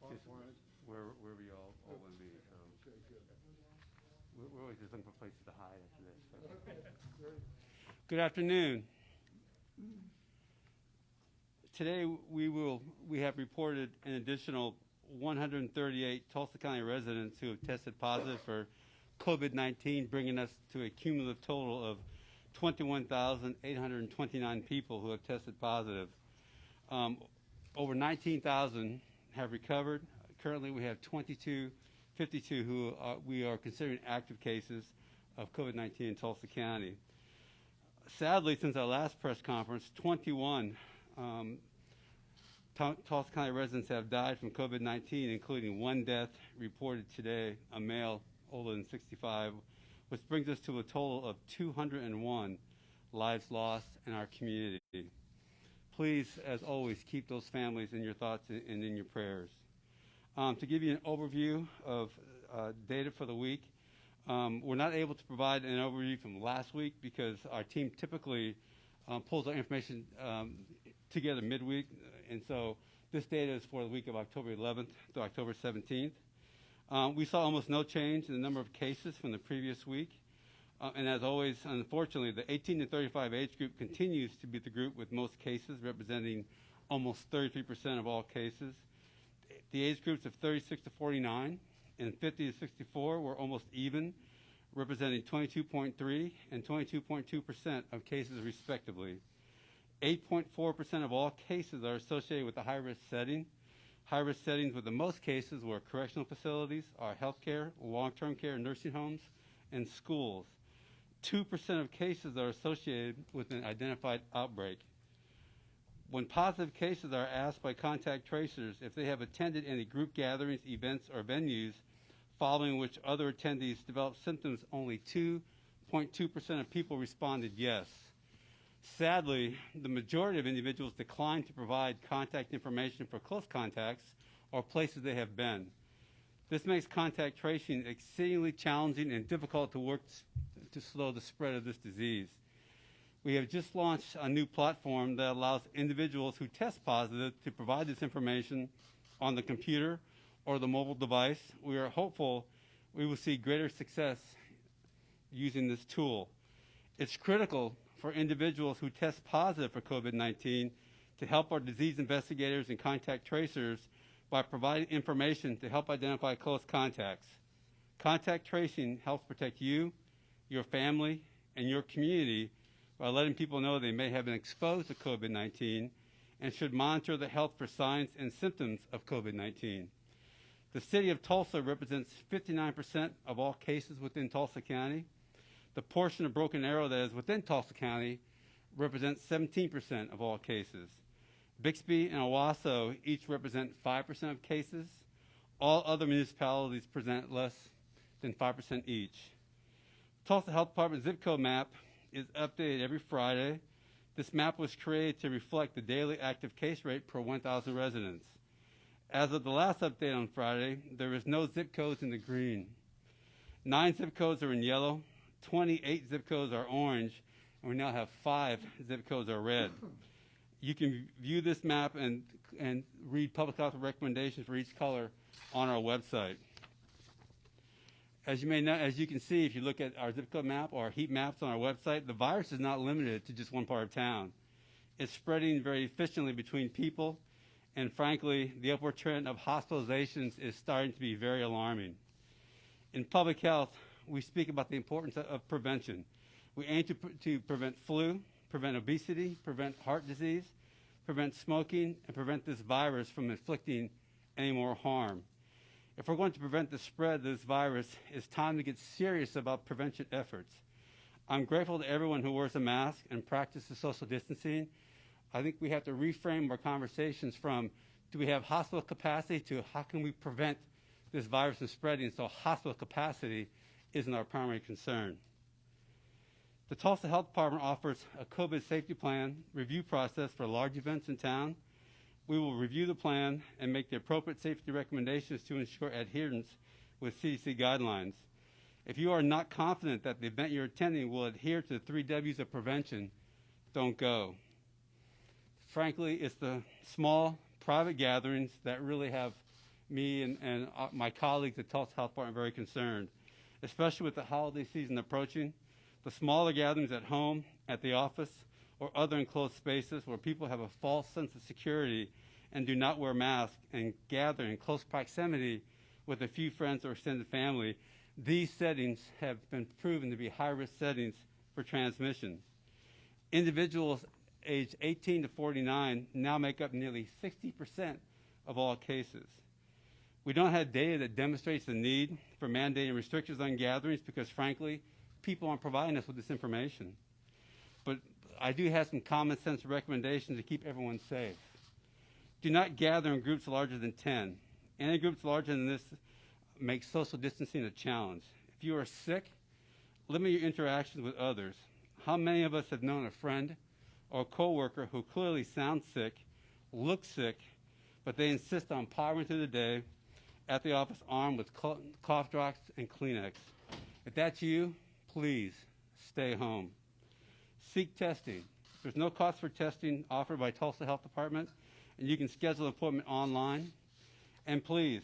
just where we all want to be. Okay, good. We're always just looking for places to hide after this. So. Okay, great. Good afternoon. Today we have reported an additional 138 Tulsa County residents who have tested positive for COVID-19, bringing us to a cumulative total of 21,829 people who have tested positive. Over 19,000 have recovered. Currently, we have 52 who we are considering active cases of COVID-19 in Tulsa County. Sadly, since our last press conference, 21 Tulsa County residents have died from COVID-19, including one death reported today, a male older than 65, which brings us to a total of 201 lives lost in our community. Please, as always, keep those families in your thoughts and in your prayers. To give you an overview of data for the week, we're not able to provide an overview from last week because our team typically pulls our information together midweek, and so this data is for the week of October 11th to October 17th. We saw almost no change in the number of cases from the previous week, and as always, unfortunately, the 18 to 35 age group continues to be the group with most cases, representing almost 33% of all cases. The age groups of 36 to 49 and 50 to 64 were almost even, representing 22.3 and 22.2% of cases respectively. 8.4% of all cases are associated with a high-risk setting. High-risk settings with the most cases were correctional facilities, our healthcare, long-term care, nursing homes, and schools. 2% of cases are associated with an identified outbreak. When positive cases are asked by contact tracers if they have attended any group gatherings, events, or venues following which other attendees developed symptoms, only 2.2% of people responded yes. Sadly, the majority of individuals declined to provide contact information for close contacts or places they have been. This makes contact tracing exceedingly challenging and difficult to work to slow the spread of this disease. We have just launched a new platform that allows individuals who test positive to provide this information on the computer or the mobile device. We are hopeful we will see greater success using this tool. It's critical for individuals who test positive for COVID-19 to help our disease investigators and contact tracers by providing information to help identify close contacts. Contact tracing helps protect you, your family, and your community by letting people know they may have been exposed to COVID-19 and should monitor the health for signs and symptoms of COVID-19. The city of Tulsa represents 59% of all cases within Tulsa County. The portion of Broken Arrow that is within Tulsa County represents 17% of all cases. Bixby and Owasso each represent 5% of cases. All other municipalities present less than 5% each. Tulsa Health Department zip code map is updated every Friday. This map was created to reflect the daily active case rate per 1,000 residents. As of the last update on Friday, there is no zip codes in the green. 9 zip codes are in yellow, 28 zip codes are orange, and we now have 5 zip codes are red. You can view this map and read public health recommendations for each color on our website. As you can see, if you look at our zip code map or heat maps on our website, the virus is not limited to just one part of town. It's spreading very efficiently between people, and frankly, the upward trend of hospitalizations is starting to be very alarming. In public health, we speak about the importance of prevention. We aim to prevent flu, prevent obesity, prevent heart disease, prevent smoking, and prevent this virus from inflicting any more harm. If we're going to prevent the spread of this virus, it's time to get serious about prevention efforts. I'm grateful to everyone who wears a mask and practices social distancing. I think we have to reframe our conversations from do we have hospital capacity to how can we prevent this virus from spreading, so hospital capacity isn't our primary concern. The Tulsa Health Department offers a COVID safety plan review process for large events in town. We will review the plan and make the appropriate safety recommendations to ensure adherence with CDC guidelines. If you are not confident that the event you're attending will adhere to the 3 W's of prevention, don't go. Frankly, it's the small private gatherings that really have me and my colleagues at Tulsa Health Department are very concerned, especially with the holiday season approaching. The smaller gatherings at home, at the office, or other enclosed spaces where people have a false sense of security and do not wear masks and gather in close proximity with a few friends or extended family, these settings have been proven to be high-risk settings for transmission. Individuals aged 18 to 49 now make up nearly 60% of all cases. We don't have data that demonstrates the need for mandating restrictions on gatherings because, frankly, people aren't providing us with this information. But I do have some common sense recommendations to keep everyone safe. Do not gather in groups larger than 10. Any groups larger than this make social distancing a challenge. If you are sick, limit your interactions with others. How many of us have known a friend or a coworker who clearly sounds sick, looks sick, but they insist on powering through the day at the office armed with cough drops and Kleenex? If that's you, please stay home. Seek testing. There's no cost for testing offered by Tulsa Health Department, and you can schedule an appointment online. And please,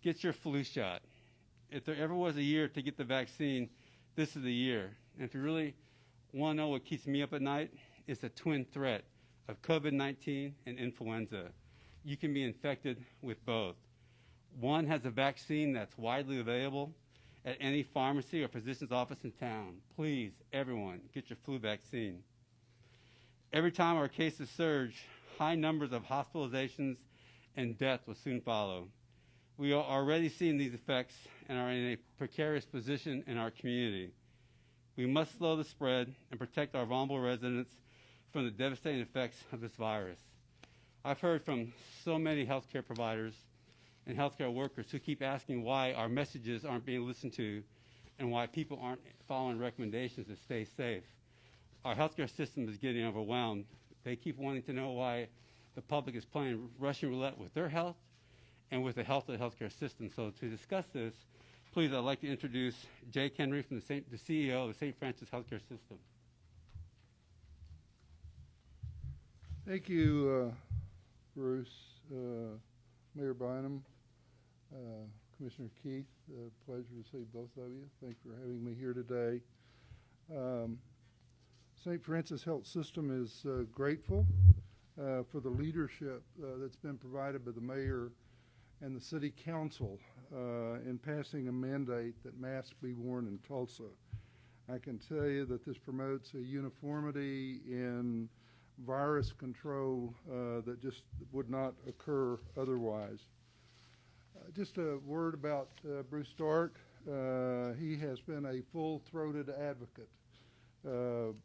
get your flu shot. If there ever was a year to get the vaccine, this is the year. And if you really want to know what keeps me up at night, it's the twin threat of COVID-19 and influenza. You can be infected with both. One has a vaccine that's widely available at any pharmacy or physician's office in town. Please, everyone, get your flu vaccine. Every time our cases surge, high numbers of hospitalizations and death will soon follow. We are already seeing these effects and are in a precarious position in our community. We must slow the spread and protect our vulnerable residents from the devastating effects of this virus. I've heard from so many healthcare providers and healthcare workers who keep asking why our messages aren't being listened to and why people aren't following recommendations to stay safe. Our healthcare system is getting overwhelmed. They keep wanting to know why the public is playing Russian roulette with their health and with the health of the healthcare system. So to discuss this, please, I'd like to introduce Jake Henry, from the CEO of the St. Francis Healthcare System. Thank you, Bruce, Mayor Bynum, Commissioner Keith. Pleasure to see both of you. Thanks for having me here today. St. Francis Health System is grateful for the leadership that's been provided by the mayor and the city council in passing a mandate that masks be worn in Tulsa. I can tell you that this promotes a uniformity in virus control that just would not occur otherwise. Just a word about Bruce Stark. He has been a full-throated advocate of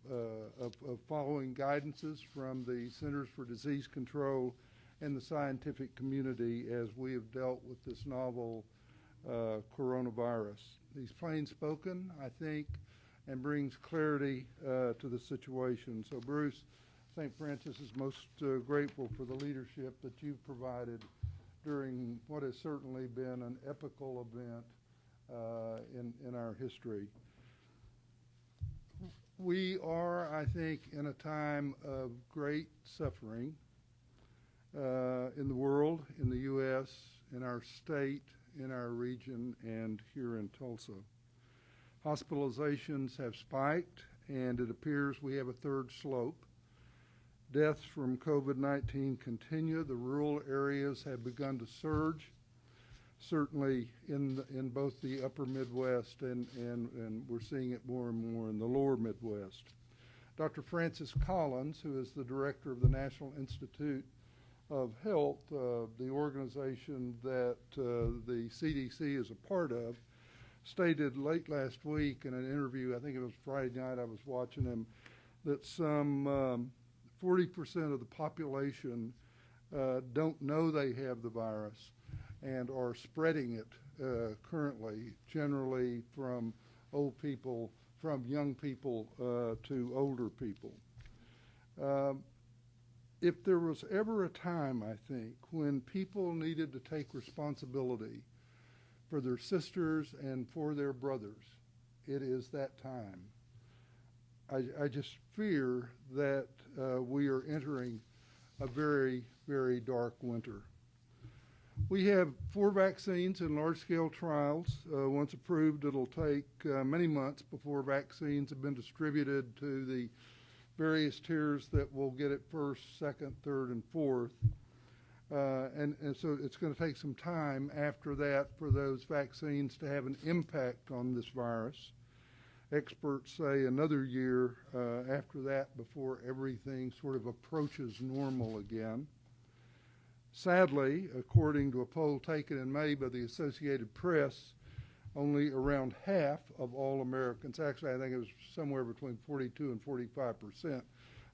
following guidances from the Centers for Disease Control and the scientific community as we have dealt with this novel coronavirus. He's plain spoken, I think, and brings clarity to the situation. So Bruce, St. Francis is most grateful for the leadership that you've provided during what has certainly been an epical event in our history. We are, I think, in a time of great suffering in the world, in the U.S., in our state, in our region, and here in Tulsa. Hospitalizations have spiked, and it appears we have a third slope. Deaths from COVID-19 continue. The rural areas have begun to surge, certainly in both the upper Midwest and we're seeing it more and more in the lower Midwest. Dr. Francis Collins, who is the director of the National Institute of Health, the organization that the CDC is a part of, stated late last week in an interview, I think it was Friday night I was watching him, that some 40% of the population don't know they have the virus and are spreading it currently, generally from old people, from young people to older people. If there was ever a time, I think, when people needed to take responsibility for their sisters and for their brothers, it is that time. I just fear that we are entering a very, very dark winter. We have 4 vaccines in large-scale trials. Once approved, it'll take many months before vaccines have been distributed to the various tiers that will get it first, second, third, and fourth. And so it's going to take some time after that for those vaccines to have an impact on this virus. Experts say another year after that before everything sort of approaches normal again. Sadly, according to a poll taken in May by the Associated Press, only around half of all Americans, actually I think it was somewhere between 42 and 45%,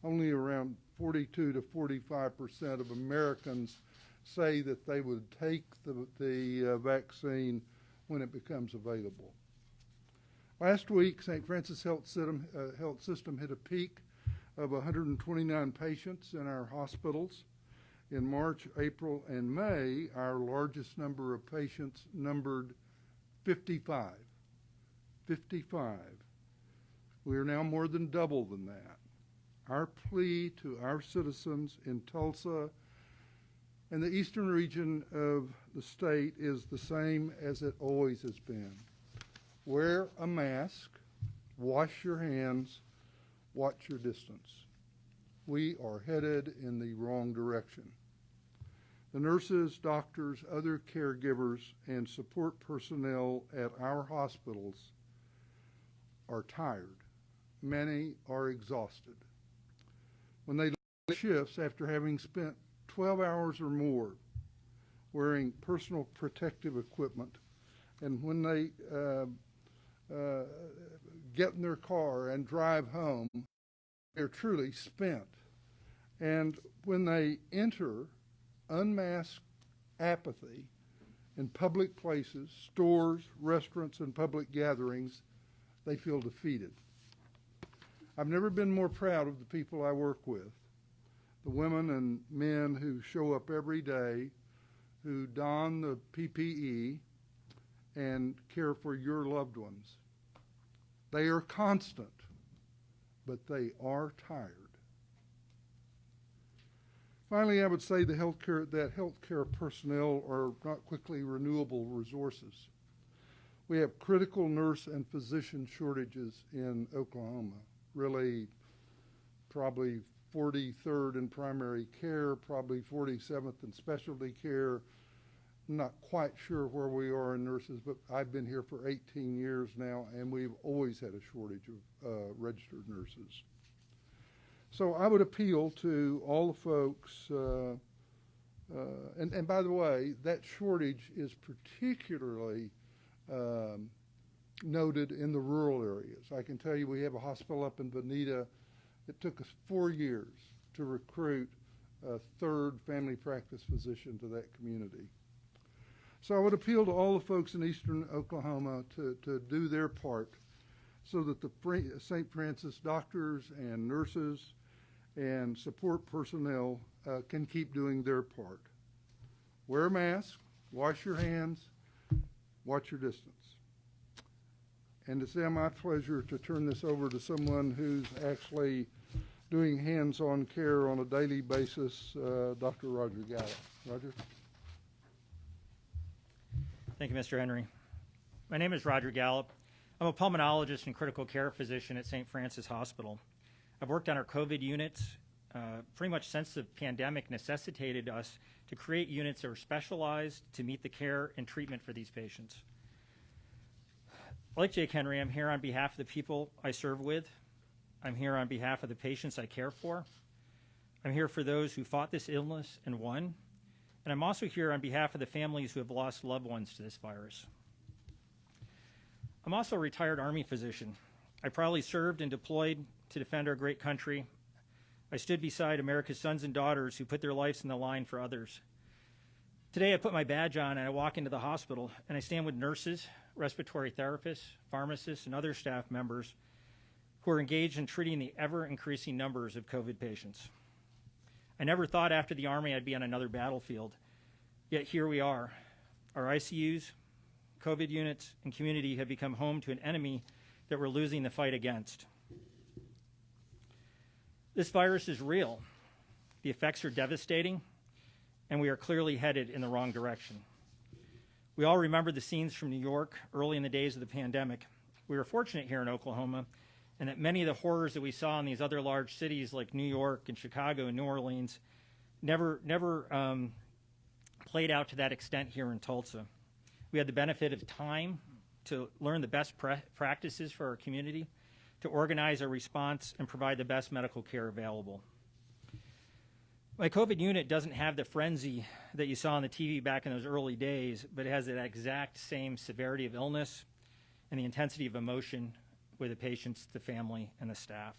only around 42 to 45% of Americans say that they would take the vaccine when it becomes available. Last week, St. Francis Health System hit a peak of 129 patients in our hospitals. In March, April, and May, our largest number of patients numbered 55. 55. We are now more than double than that. Our plea to our citizens in Tulsa and the eastern region of the state is the same as it always has been. Wear a mask, wash your hands, watch your distance. We are headed in the wrong direction. The nurses, doctors, other caregivers, and support personnel at our hospitals are tired. Many are exhausted. When they leave shifts after having spent 12 hours or more wearing personal protective equipment, and when they get in their car and drive home, they're truly spent. And when they enter unmasked apathy in public places, stores, restaurants, and public gatherings, they feel defeated. I've never been more proud of the people I work with, the women and men who show up every day, who don the PPE and care for your loved ones. They are constant, but they are tired. Finally, I would say that healthcare personnel are not quickly renewable resources. We have critical nurse and physician shortages in Oklahoma, really probably 43rd in primary care, probably 47th in specialty care. I'm not quite sure where we are in nurses, but I've been here for 18 years now, and we've always had a shortage of registered nurses. So I would appeal to all the folks, and by the way, that shortage is particularly noted in the rural areas. I can tell you we have a hospital up in Bonita. It took us 4 years to recruit a third family practice physician to that community. So I would appeal to all the folks in eastern Oklahoma to do their part so that the St. Francis doctors and nurses and support personnel can keep doing their part. Wear a mask, wash your hands, watch your distance. And it's now my pleasure to turn this over to someone who's actually doing hands-on care on a daily basis, Dr. Roger Gallup. Roger? Thank you, Mr. Henry. My name is Roger Gallup. I'm a pulmonologist and critical care physician at St. Francis Hospital. I've worked on our COVID units pretty much since the pandemic necessitated us to create units that are specialized to meet the care and treatment for these patients. Like Jake Henry, I'm here on behalf of the people I serve with. I'm here on behalf of the patients I care for. I'm here for those who fought this illness and won. And I'm also here on behalf of the families who have lost loved ones to this virus. I'm also a retired Army physician. I proudly served and deployed to defend our great country. I stood beside America's sons and daughters who put their lives in the line for others. Today I put my badge on and I walk into the hospital and I stand with nurses, respiratory therapists, pharmacists, and other staff members who are engaged in treating the ever-increasing numbers of COVID patients. I never thought after the Army I'd be on another battlefield, yet here we are. Our ICUs, COVID units, and community have become home to an enemy that we're losing the fight against. This virus is real. The effects are devastating, and we are clearly headed in the wrong direction. We all remember the scenes from New York early in the days of the pandemic. We were fortunate here in Oklahoma, and that many of the horrors that we saw in these other large cities like New York and Chicago and New Orleans never played out to that extent here in Tulsa. We had the benefit of time to learn the best practices for our community, to organize our response and provide the best medical care available. My COVID unit doesn't have the frenzy that you saw on the TV back in those early days, but it has that exact same severity of illness and the intensity of emotion with the patients, the family, and the staff.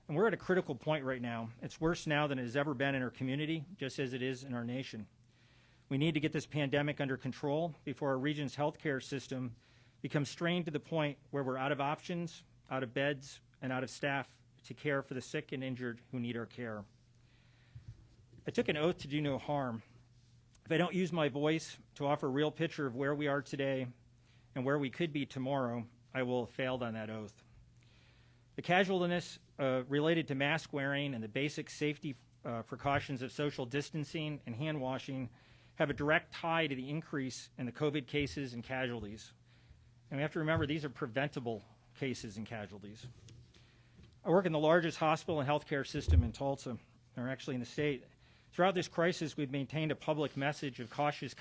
And we're at a critical point right now. It's worse now than it has ever been in our community, just as it is in our nation. We need to get this pandemic under control before our region's healthcare system becomes strained to the point where we're out of options, out of beds, and out of staff to care for the sick and injured who need our care. I took an oath to do no harm. If I don't use my voice to offer a real picture of where we are today and where we could be tomorrow, I will have failed on that oath. The casualness related to mask wearing and the basic safety precautions of social distancing and hand washing have a direct tie to the increase in the COVID cases and casualties. And we have to remember these are preventable cases and casualties. I work in the largest hospital and healthcare system in Tulsa, or actually in the state. Throughout this crisis, we've maintained a public message of cautious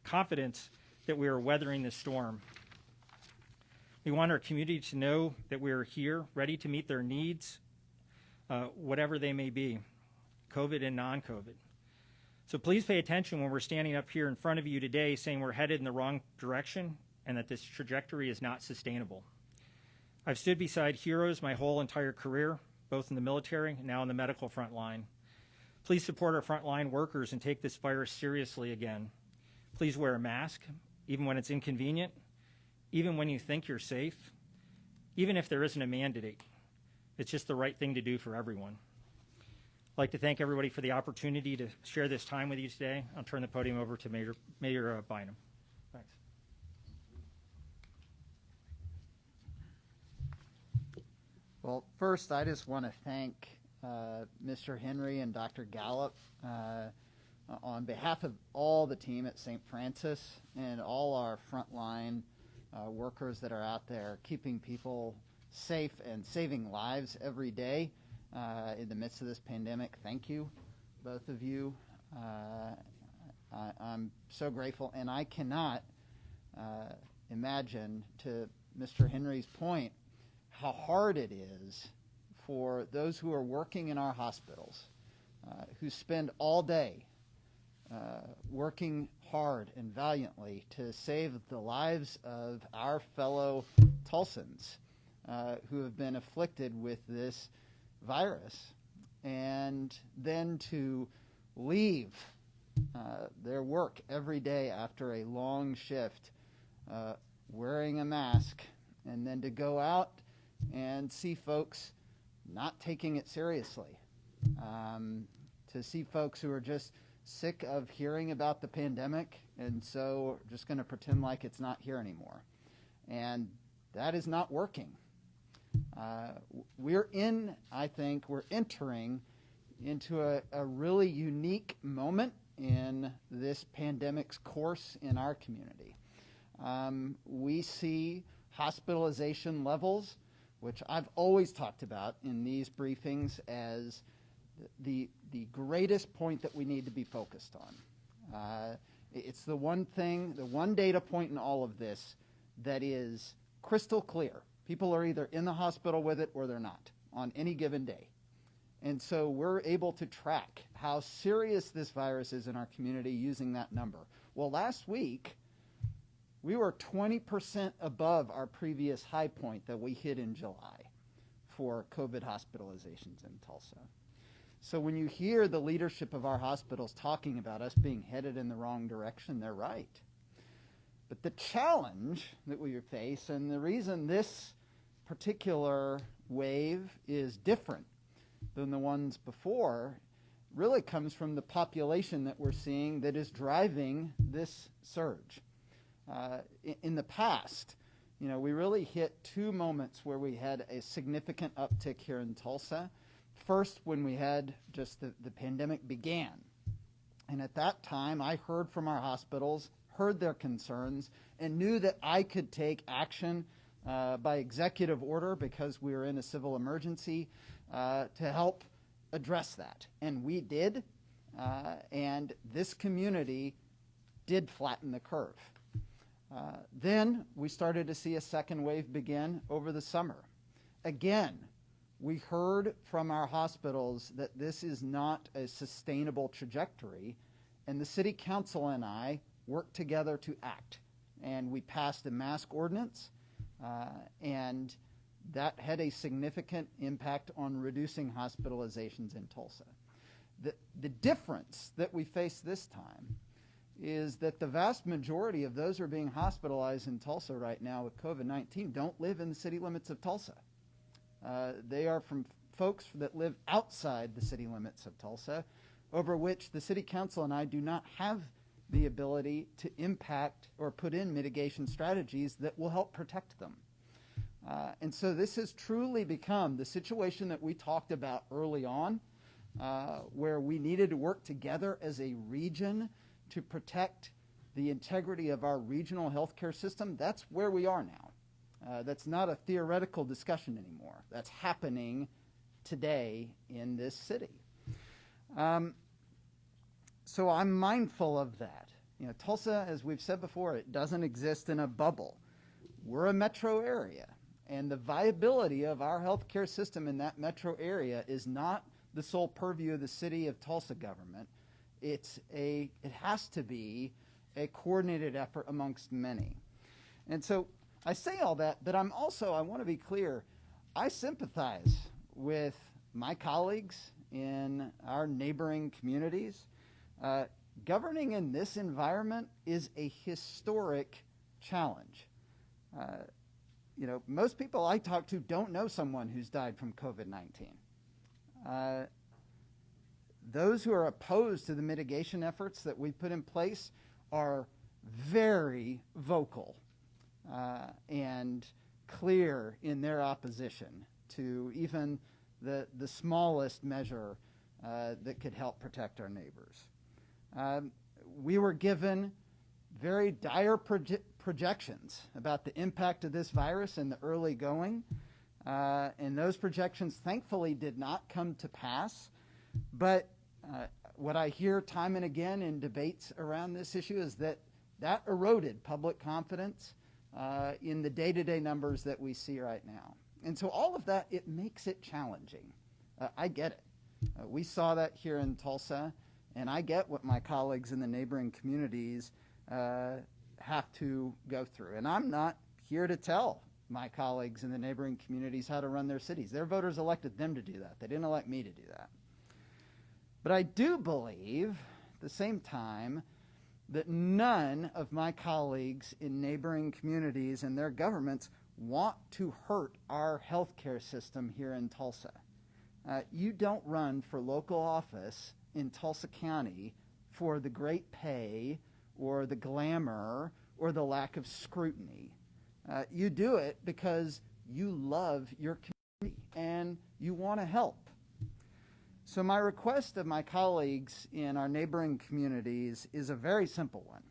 confidence that we are weathering the storm. We want our community to know that we are here, ready to meet their needs, whatever they may be, COVID and non-COVID. So please pay attention when we're standing up here in front of you today saying we're headed in the wrong direction and that this trajectory is not sustainable. I've stood beside heroes my whole entire career, both in the military and now in the medical front line. Please support our frontline workers and take this virus seriously again. Please wear a mask, even when it's inconvenient, even when you think you're safe, even if there isn't a mandate. It's just the right thing to do for everyone. I'd like to thank everybody for the opportunity to share this time with you today. I'll turn the podium over to Mayor Bynum. Thanks. Well, first, I just want to thank Mr. Henry and Dr. Gallup on behalf of all the team at St. Francis and all our frontline workers that are out there keeping people safe and saving lives every day in the midst of this pandemic. Thank you, both of you. I'm so grateful, and I cannot imagine, to Mr. Henry's point, how hard it is for those who are working in our hospitals, who spend all day working hard and valiantly to save the lives of our fellow Tulsans who have been afflicted with this virus, and then to leave their work every day after a long shift wearing a mask, and then to go out and see folks not taking it seriously, to see folks who are just sick of hearing about the pandemic and so just going to pretend like it's not here anymore. And that is not working. We're entering into a really unique moment in this pandemic's course in our community. We see hospitalization levels, which I've always talked about in these briefings as the greatest point that we need to be focused on. It's the one thing, the one data point in all of this that is crystal clear. People are either in the hospital with it or they're not on any given day. And so we're able to track how serious this virus is in our community using that number. Well, last week, we were 20% above our previous high point that we hit in July for COVID hospitalizations in Tulsa. So when you hear the leadership of our hospitals talking about us being headed in the wrong direction, they're right. But the challenge that we face, and the reason this particular wave is different than the ones before, really comes from the population that we're seeing that is driving this surge. In the past, we really hit two moments where we had a significant uptick here in Tulsa. First, when we had just the pandemic began. And at that time, I heard from our hospitals, heard their concerns, and knew that I could take action by executive order, because we were in a civil emergency, to help address that. And we did, and this community did flatten the curve. Then we started to see a second wave begin over the summer. Again, we heard from our hospitals that this is not a sustainable trajectory, and the City Council and I worked together to act. And we passed a mask ordinance, and that had a significant impact on reducing hospitalizations in Tulsa. The difference that we face this time is that the vast majority of those who are being hospitalized in Tulsa right now with COVID-19 don't live in the city limits of Tulsa. They are from folks that live outside the city limits of Tulsa, over which the City Council and I do not have the ability to impact or put in mitigation strategies that will help protect them. And so this has truly become the situation that we talked about early on, where we needed to work together as a region to protect the integrity of our regional healthcare system. That's where we are now. That's not a theoretical discussion anymore. That's happening today in this city. So I'm mindful of that. You know, Tulsa, as we've said before, it doesn't exist in a bubble. We're a metro area, and the viability of our healthcare system in that metro area is not the sole purview of the city of Tulsa government. It has to be a coordinated effort amongst many. And so I say all that, but I want to be clear, I sympathize with my colleagues in our neighboring communities. Governing in this environment is a historic challenge. You know, most people I talk to don't know someone who's died from COVID-19. Those who are opposed to the mitigation efforts that we put in place are very vocal and clear in their opposition to even the smallest measure that could help protect our neighbors. We were given very dire projections about the impact of this virus in the early going, and those projections thankfully did not come to pass. But what I hear time and again in debates around this issue is that eroded public confidence in the day-to-day numbers that we see right now. And so all of that, it makes it challenging. I get it. We saw that here in Tulsa, and I get what my colleagues in the neighboring communities have to go through. And I'm not here to tell my colleagues in the neighboring communities how to run their cities. Their voters elected them to do that. They didn't elect me to do that. But I do believe, at the same time, that none of my colleagues in neighboring communities and their governments want to hurt our healthcare system here in Tulsa. You don't run for local office in Tulsa County for the great pay or the glamour or the lack of scrutiny. You do it because you love your community and you want to help. So my request of my colleagues in our neighboring communities is a very simple one.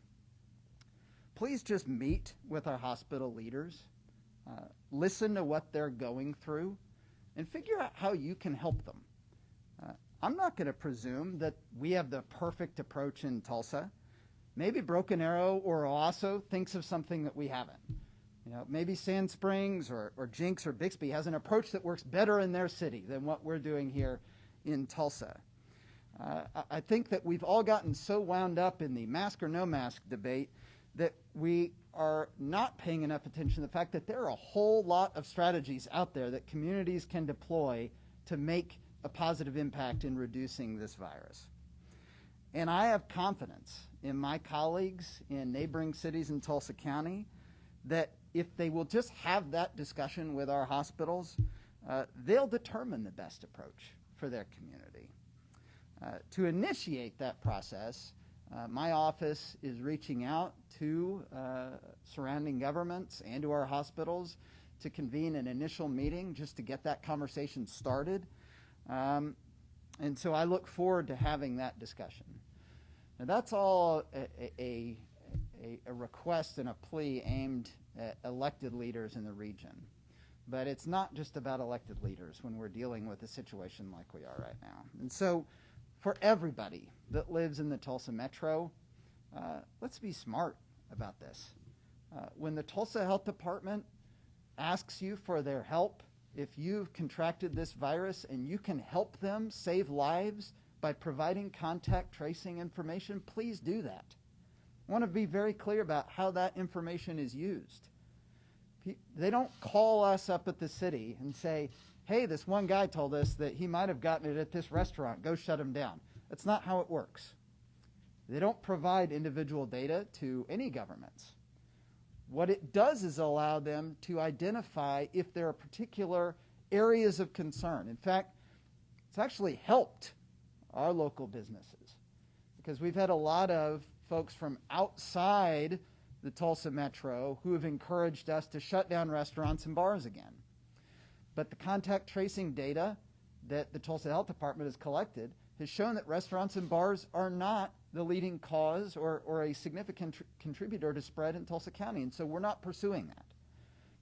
Please just meet with our hospital leaders, listen to what they're going through, and figure out how you can help them. I'm not going to presume that we have the perfect approach in Tulsa. Maybe Broken Arrow or Owasso thinks of something that we haven't. You know, maybe Sand Springs or Jinx or Bixby has an approach that works better in their city than what we're doing here in Tulsa. I think that we've all gotten so wound up in the mask or no mask debate that we are not paying enough attention to the fact that there are a whole lot of strategies out there that communities can deploy to make a positive impact in reducing this virus. And I have confidence in my colleagues in neighboring cities in Tulsa County that if they will just have that discussion with our hospitals, they'll determine the best approach for their community. To initiate that process, my office is reaching out to surrounding governments and to our hospitals to convene an initial meeting just to get that conversation started. And so I look forward to having that discussion. Now, that's all a request and a plea aimed at elected leaders in the region. But it's not just about elected leaders when we're dealing with a situation like we are right now. And so for everybody that lives in the Tulsa metro, let's be smart about this. When the Tulsa Health Department asks you for their help, if you've contracted this virus and you can help them save lives by providing contact tracing information, please do that. I want to be very clear about how that information is used. They don't call us up at the city and say, hey, this one guy told us that he might have gotten it at this restaurant. Go shut him down. That's not how it works. They don't provide individual data to any governments. What it does is allow them to identify if there are particular areas of concern. In fact, it's actually helped our local businesses because we've had a lot of folks from outside the Tulsa metro who have encouraged us to shut down restaurants and bars again. But the contact tracing data that the Tulsa Health Department has collected has shown that restaurants and bars are not the leading cause or a significant contributor to spread in Tulsa County, and so we're not pursuing that.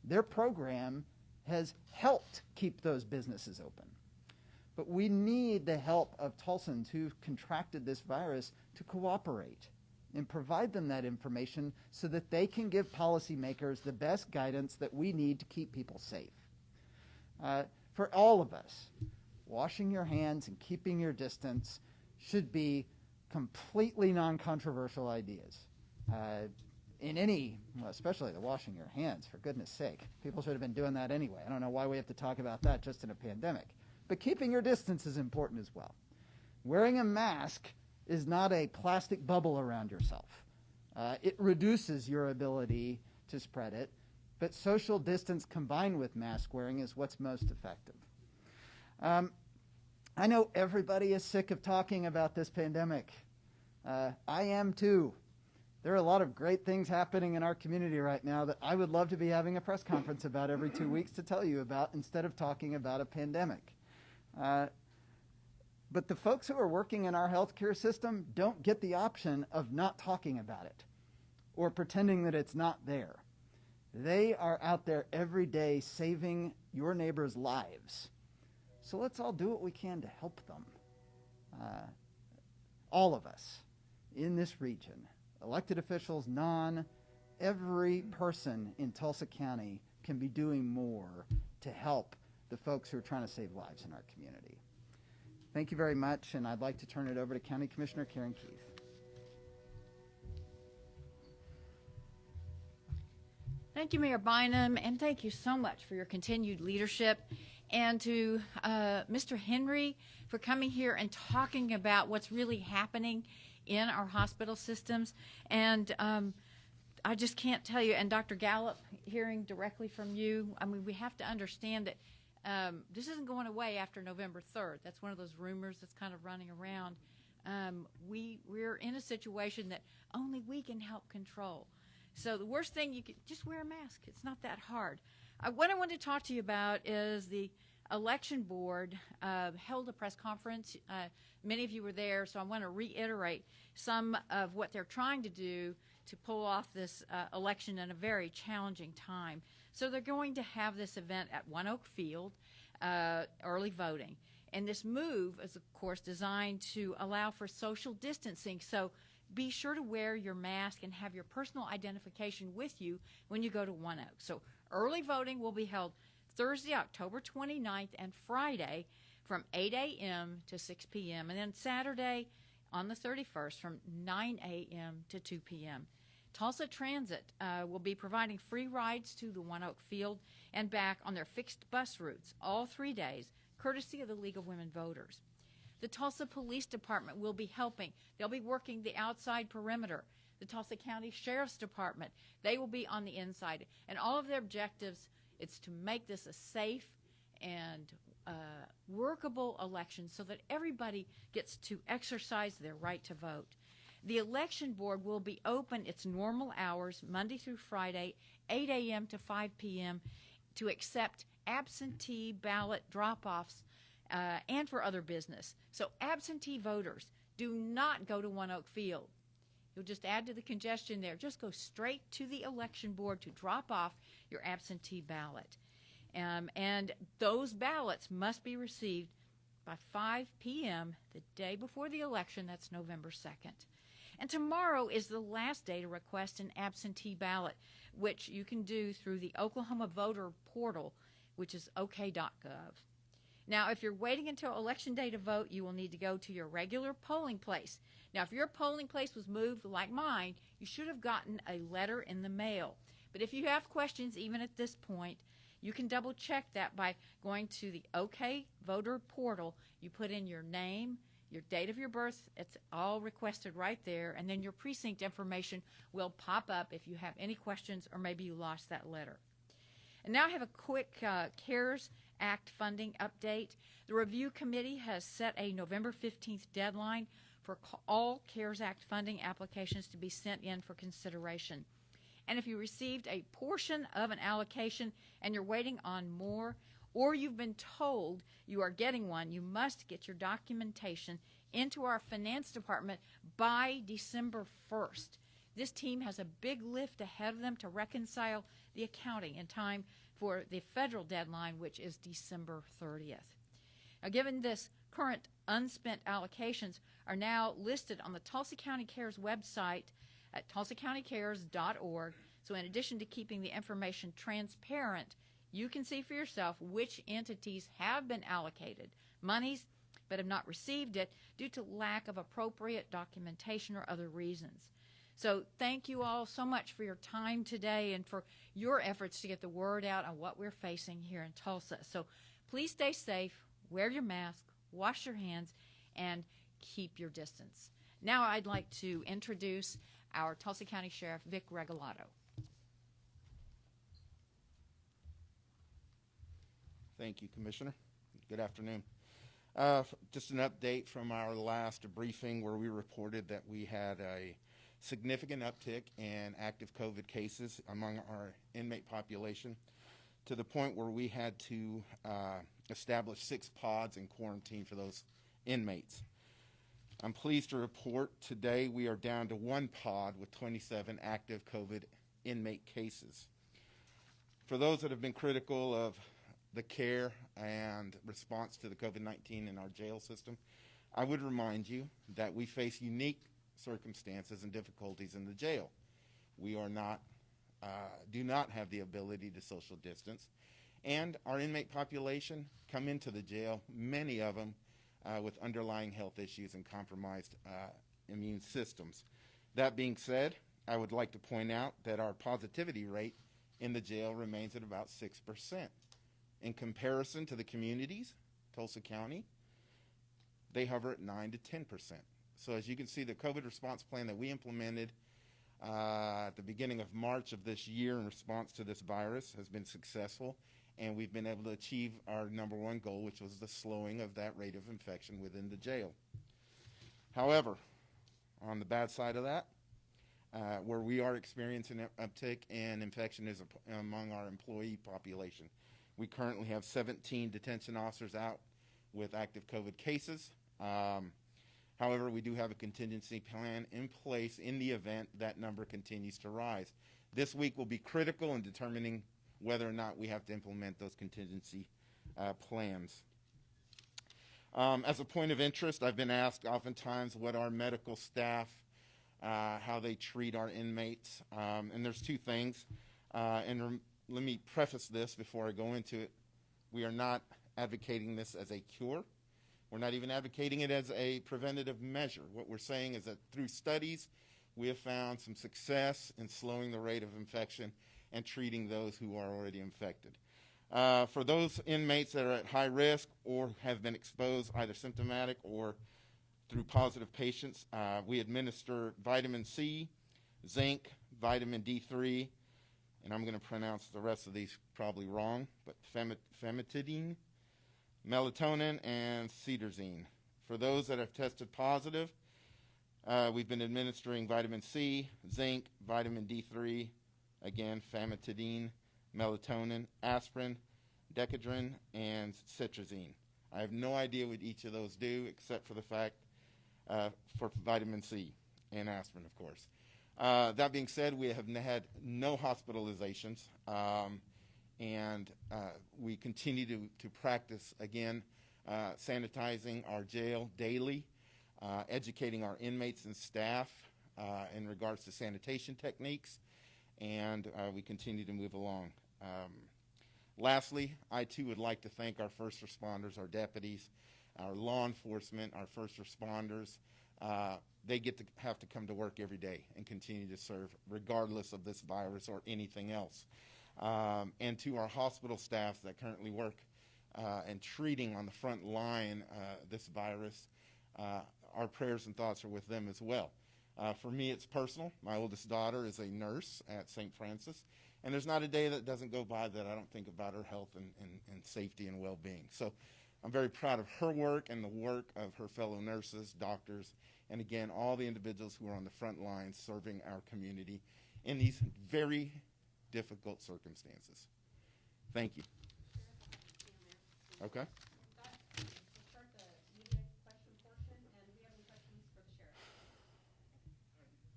Their program has helped keep those businesses open. But we need the help of Tulsans who've contracted this virus to cooperate and provide them that information so that they can give policymakers the best guidance that we need to keep people safe. For all of us, washing your hands and keeping your distance should be completely non-controversial ideas. In any, well, especially the washing your hands, for goodness sake. People should have been doing that anyway. I don't know why we have to talk about that just in a pandemic. But keeping your distance is important as well. Wearing a mask is not a plastic bubble around yourself. It reduces your ability to spread it, but social distance combined with mask wearing is what's most effective. I know everybody is sick of talking about this pandemic. I am too. There are a lot of great things happening in our community right now that I would love to be having a press conference about every 2 weeks to tell you about instead of talking about a pandemic. But the folks who are working in our healthcare system don't get the option of not talking about it or pretending that it's not there. They are out there every day saving your neighbors' lives. So let's all do what we can to help them. All of us in this region, elected officials, every person in Tulsa County can be doing more to help the folks who are trying to save lives in our community. Thank you very much, and I'd like to turn it over to County Commissioner Karen Keith. Thank you, Mayor Bynum, and thank you so much for your continued leadership, and to Mr. Henry for coming here and talking about what's really happening in our hospital systems. And I just can't tell you, and Dr. Gallup, hearing directly from you, I mean, we have to understand that this isn't going away after November 3rd. That's one of those rumors that's kind of running around. We're in a situation that only we can help control. So the worst thing, you could just wear a mask. It's not that hard. What I want to talk to you about is the election board held a press conference. Many of you were there, so I want to reiterate some of what they're trying to do to pull off this election in a very challenging time. So they're going to have this event at One Oak Field, early voting. And this move is, of course, designed to allow for social distancing. So be sure to wear your mask and have your personal identification with you when you go to One Oak. So early voting will be held Thursday, October 29th, and Friday from 8 a.m. to 6 p.m. And then Saturday on the 31st from 9 a.m. to 2 p.m. Tulsa Transit will be providing free rides to the One Oak Field and back on their fixed bus routes all 3 days, courtesy of the League of Women Voters. The Tulsa Police Department will be helping. They'll be working the outside perimeter. The Tulsa County Sheriff's Department, they will be on the inside. And all of their objectives, it's to make this a safe and workable election so that everybody gets to exercise their right to vote. The election board will be open its normal hours, Monday through Friday, 8 a.m. to 5 p.m., to accept absentee ballot drop-offs and for other business. So absentee voters, do not go to One Oak Field. You'll just add to the congestion there. Just go straight to the election board to drop off your absentee ballot. And those ballots must be received by 5 p.m. the day before the election. That's November 2nd. And tomorrow is the last day to request an absentee ballot, which you can do through the Oklahoma voter portal, which is ok.gov. Now, if you're waiting until Election Day to vote, you will need to go to your regular polling place. Now, if your polling place was moved like mine, you should have gotten a letter in the mail. But if you have questions, even at this point, you can double check that by going to the OK voter portal. You put in your name, your date of your birth, it's all requested right there, and then your precinct information will pop up if you have any questions or maybe you lost that letter. And now I have a quick CARES Act funding update. The review committee has set a November 15th deadline for all CARES Act funding applications to be sent in for consideration. And if you received a portion of an allocation and you're waiting on more, or you've been told you are getting one, you must get your documentation into our finance department by December 1st. This team has a big lift ahead of them to reconcile the accounting in time for the federal deadline, which is December 30th. Now, given this, current unspent allocations are now listed on the Tulsa County Cares website at tulsacountycares.org. So in addition to keeping the information transparent, you can see for yourself which entities have been allocated monies but have not received it due to lack of appropriate documentation or other reasons. So thank you all so much for your time today and for your efforts to get the word out on what we're facing here in Tulsa. So please stay safe, wear your mask, wash your hands, and keep your distance. Now I'd like to introduce our Tulsa County Sheriff, Vic Regalado. Thank you, Commissioner. Good afternoon. Just an update from our last briefing where we reported that we had a significant uptick in active COVID cases among our inmate population to the point where we had to establish 6 pods in quarantine for those inmates. I'm pleased to report today we are down to 1 pod with 27 active COVID inmate cases. For those that have been critical of the care and response to the COVID-19 in our jail system, I would remind you that we face unique circumstances and difficulties in the jail. We are not, do not have the ability to social distance, and our inmate population come into the jail, many of them with underlying health issues and compromised immune systems. That being said, I would like to point out that our positivity rate in the jail remains at about 6%. In comparison to the communities, Tulsa County, they hover at 9 to 10%. So as you can see, the COVID response plan that we implemented at the beginning of March of this year in response to this virus has been successful, and we've been able to achieve our number 1 goal, which was the slowing of that rate of infection within the jail. However, on the bad side of that, where we are experiencing an uptick in infection is among our employee population. We currently have 17 detention officers out with active COVID cases. However, we do have a contingency plan in place in the event that number continues to rise. This week will be critical in determining whether or not we have to implement those contingency plans. As a point of interest, I've been asked oftentimes what our medical staff, how they treat our inmates, and there's 2 things. Let me preface this before I go into it. We are not advocating this as a cure. We're not even advocating it as a preventative measure. What we're saying is that through studies, we have found some success in slowing the rate of infection and treating those who are already infected. For those inmates that are at high risk or have been exposed, either symptomatic or through positive patients, we administer vitamin C, zinc, vitamin D3, and I'm going to pronounce the rest of these probably wrong, but famotidine, melatonin, and cetirizine. For those that have tested positive, we've been administering vitamin C, zinc, vitamin D3, again, famotidine, melatonin, aspirin, Decadron, and cetirizine. I have no idea what each of those do, except for the fact for vitamin C and aspirin, of course. That being said, we have had no hospitalizations, and we continue to practice, again, sanitizing our jail daily, educating our inmates and staff in regards to sanitation techniques, and we continue to move along. Lastly, I too would like to thank our first responders, our deputies, our law enforcement, our first responders. They get to have to come to work every day and continue to serve regardless of this virus or anything else. And to our hospital staff that currently work and treating on the front line this virus, our prayers and thoughts are with them as well. For me, it's personal. My oldest daughter is a nurse at St. Francis, and there's not a day that doesn't go by that I don't think about her health and safety and well-being. So I'm very proud of her work and the work of her fellow nurses, doctors, and again, all the individuals who are on the front lines serving our community in these very difficult circumstances. Thank you. Okay. Start the media question portion, and do we have any questions for the sheriff?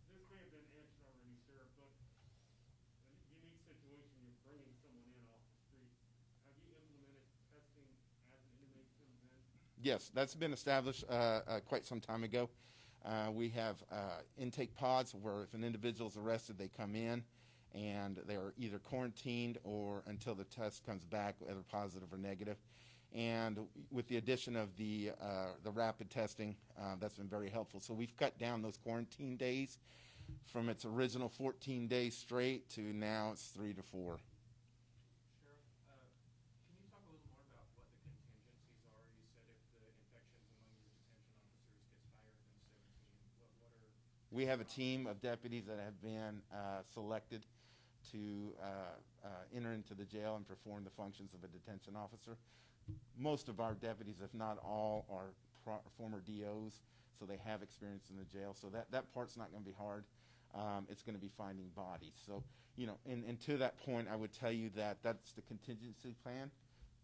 This may have been answered already, Sheriff, but a unique situation, you're bringing someone in off the street. Have you implemented testing as an inmate comes in? Yes, that's been established quite some time ago. We have intake pods where if an individual is arrested, they come in and they are either quarantined or until the test comes back, whether positive or negative. And with the addition of the rapid testing, that's been very helpful. So we've cut down those quarantine days from its original 14 days straight to now it's 3 to 4. Sheriff, can you talk a little more about what the contingencies are? You said if the infections among your detention officers gets higher than 17, what are... We have a team of deputies that have been selected to enter into the jail and perform the functions of a detention officer. Most of our deputies, if not all, are former DOs, so they have experience in the jail. So that part's not going to be hard. It's going to be finding bodies. So, you know, and to that point, I would tell you that that's the contingency plan.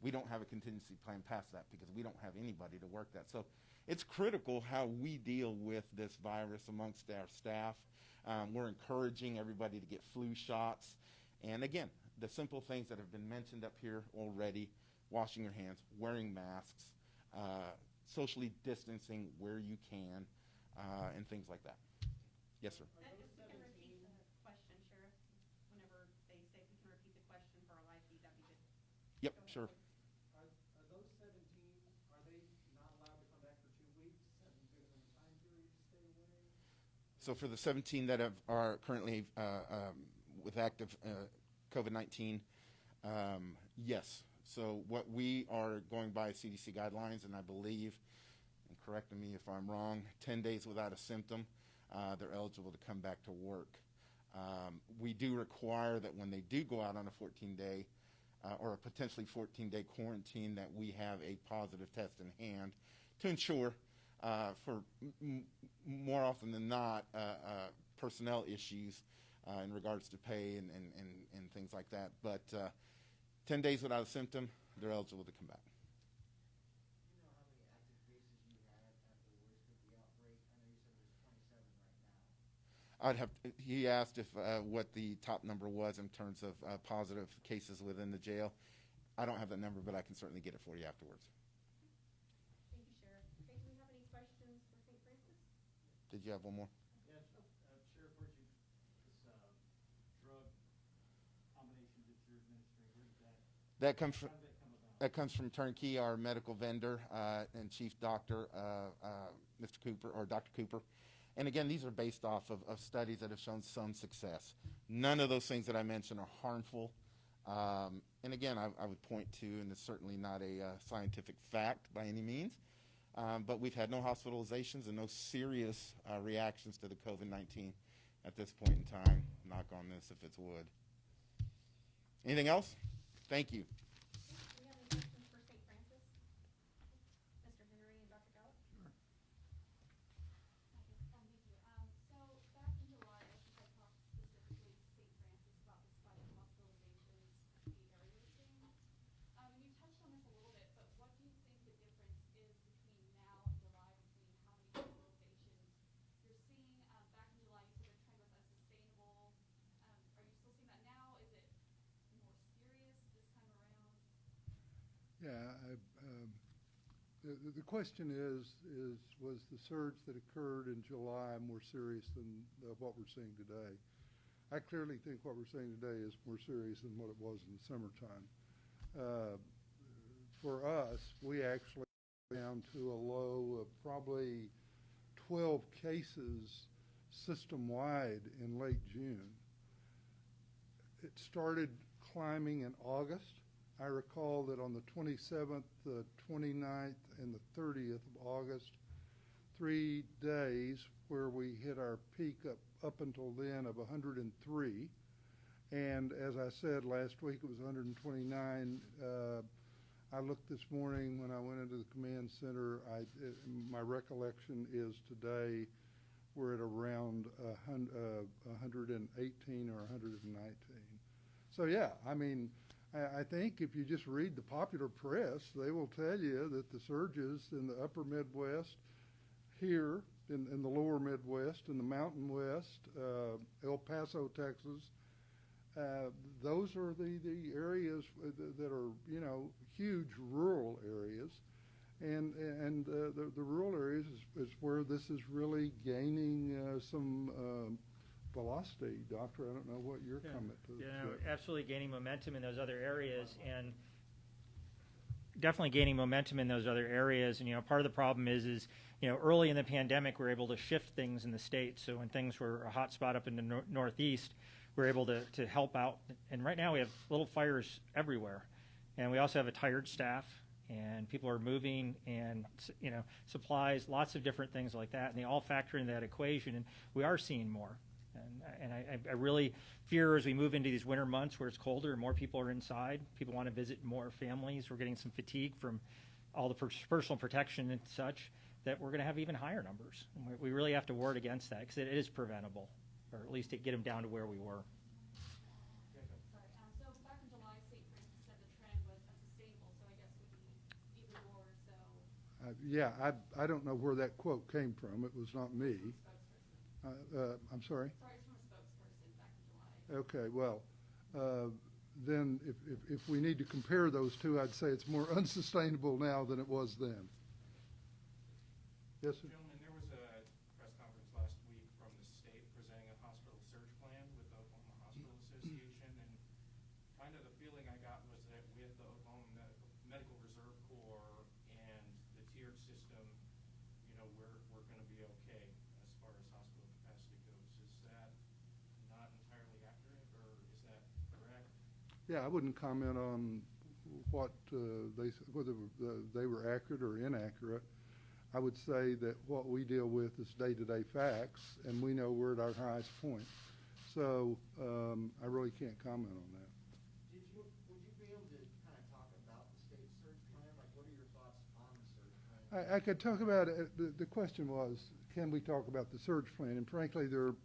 We don't have a contingency plan past that because we don't have anybody to work that. So it's critical how we deal with this virus amongst our staff. We're encouraging everybody to get flu shots. And again, the simple things that have been mentioned up here already: washing your hands, wearing masks, socially distancing where you can, and things like that. Yes, sir. If you can repeat the question, Sheriff, whenever they say, if you can repeat the question for our live feed, that'd be good. Yep, Go ahead, sure. please. Are those 17, are they not allowed to come back for 2 weeks? Have you given them a time period to stay away? So for the 17 that are currently with active COVID-19, yes. So what we are going by CDC guidelines, and I believe, and correct me if I'm wrong, 10 days without a symptom, they're eligible to come back to work. We do require that when they do go out on a 14-day or a potentially 14-day quarantine, that we have a positive test in hand to ensure, for more often than not, personnel issues in regards to pay and things like that. But 10 days without a symptom, they're eligible to come back. Do you know how many active cases you had at the worst of the outbreak? I know you said there's 27 right now. He asked if what the top number was in terms of positive cases within the jail. I don't have that number, but I can certainly get it for you afterwards. Thank you, Sheriff. Okay, do we have any questions for St. Francis? Did you have one more? Yes, Sheriff, where'd you, this drug combination that you're administering, where did that, That comes how from. did that come about? That comes from Turnkey, our medical vendor and chief doctor, Mr. Cooper, or Dr. Cooper. And again, these are based off of studies that have shown some success. None of those things that I mentioned are harmful. And again, I would point to, and it's certainly not a scientific fact by any means, but we've had no hospitalizations and no serious reactions to the COVID-19 at this point in time. Knock on this if it's wood. Anything else? Thank you. Do we have any questions for St. Francis? Mr. Henry and Dr. Gallup? Thank you. So back in July, I think I talked specifically to St. Francis about the spike in hospitalizations the area was seeing. And you touched on this a little bit, but what do you think the difference the question is was the surge that occurred in July more serious than what we're seeing today? I clearly think what we're seeing today is more serious than what it was in the summertime. For us, we actually down to a low of probably 12 cases system-wide in late June. It started climbing in August. I recall that on the 27th, the 29th, and the 30th of August, 3 days where we hit our peak up until then of 103. And as I said, last week it was 129. I looked this morning when I went into the command center. My recollection is today we're at around 118 or 119. So yeah, I mean, I think if you just read the popular press, they will tell you that the surges in the upper Midwest, here in the lower Midwest, in the Mountain West, El Paso, Texas, those are the areas that are, you know, huge rural areas. And the rural areas is where this is really gaining some velocity. Doctor, I don't know what your comment is. Yeah, absolutely gaining momentum in those other areas, and definitely gaining momentum in those other areas. And, you know, part of the problem is, you know, early in the pandemic, we were able to shift things in the state. So when things were a hot spot up in the Northeast, we were able to help out. And right now we have little fires everywhere. And we also have a tired staff, and people are moving, and, you know, supplies, lots of different things like that. And they all factor into that equation, and we are seeing more. And I really fear as we move into these winter months where it's colder and more people are inside, people want to visit more families, we're getting some fatigue from all the personal protection and such, that we're going to have even higher numbers. And we really have to ward against that because it is preventable, or at least to get them down to where we were. Sorry, so back in July, St. Francis said the trend was unsustainable, so I guess it would be even more so. Yeah, I don't know where that quote came from. It was not me. I'm sorry? Sorry, it's from a spokesperson back in July. Okay, well, then if we need to compare those two, I'd say it's more unsustainable now than it was then. Yes, sir? Gentlemen, there was a press conference last week from the state presenting a hospital surge plan with the Oklahoma Hospital Association, and kind of the feeling I got was that with the Oklahoma Medical Reserve Corps and the tiered system, you know, we're going to be okay as far as hospital capacity goes. Is that not entirely accurate, or is that correct? Yeah, I wouldn't comment on what whether they were accurate or inaccurate. I would say that what we deal with is day-to-day facts, and we know we're at our highest point. So I really can't comment on that. Would you be able to kind of talk about the state surge plan? Like, what are your thoughts on the surge plan? I could talk about it. The question was, can we talk about the surge plan? And frankly, there are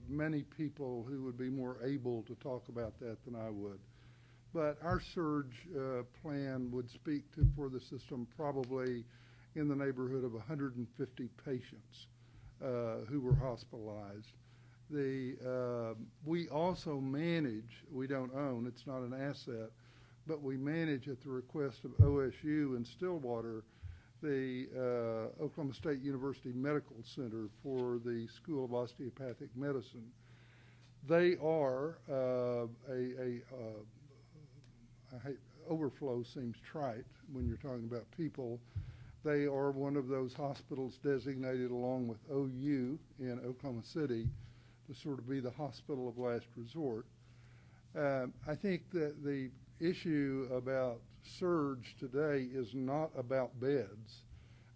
many people who would be more able to talk about that than I would. But our surge plan would speak to, for the system, probably in the neighborhood of 150 patients who were hospitalized. We also manage, we don't own, it's not an asset, but we manage at the request of OSU and Stillwater the Oklahoma State University Medical Center for the School of Osteopathic Medicine. They are overflow seems trite when you're talking about people. They are one of those hospitals designated along with OU in Oklahoma City to sort of be the hospital of last resort. I think that the issue about surge today is not about beds.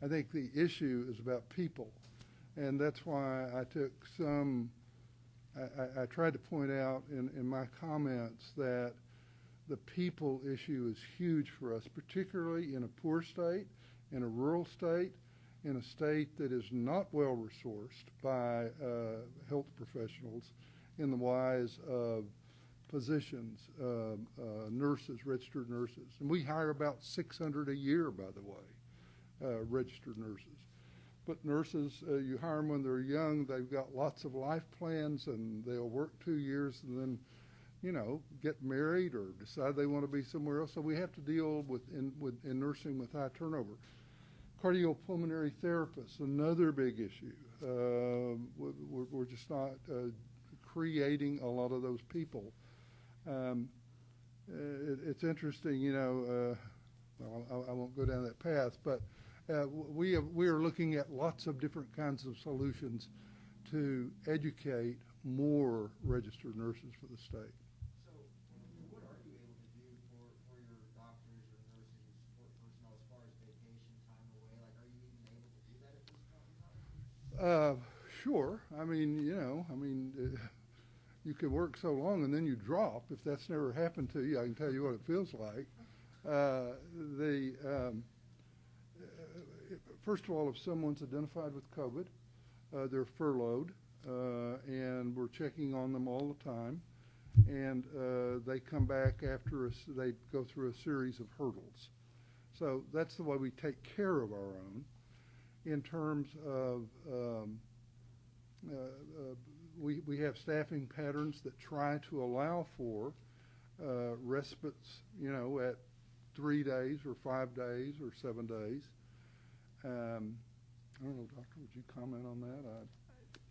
I think the issue is about people. And that's why I took I tried to point out in my comments that the people issue is huge for us, particularly in a poor state, in a rural state, in a state that is not well resourced by health professionals in the wise of physicians, nurses, registered nurses. And we hire about 600 a year, by the way, registered nurses. But nurses, you hire them when they're young, they've got lots of life plans, and they'll work 2 years and then, you know, get married or decide they want to be somewhere else. So we have to deal in nursing with high turnover. Cardiopulmonary therapists, another big issue. We're just not creating a lot of those people. It's interesting, you know, well, I won't go down that path, but we are looking at lots of different kinds of solutions to educate more registered nurses for the state. So, what are you able to do for your doctors or nurses and support personnel as far as vacation, time away? Like, are you even able to do that at this point in time? Sure. I mean, you know, you can work so long and then you drop. If that's never happened to you, I can tell you what it feels like. First of all, if someone's identified with COVID, they're furloughed, and we're checking on them all the time. And they come back after they go through a series of hurdles. So that's the way we take care of our own. In terms of we have staffing patterns that try to allow for respites, you know, at 3 days or 5 days or 7 days. I don't know, Doctor, would you comment on that?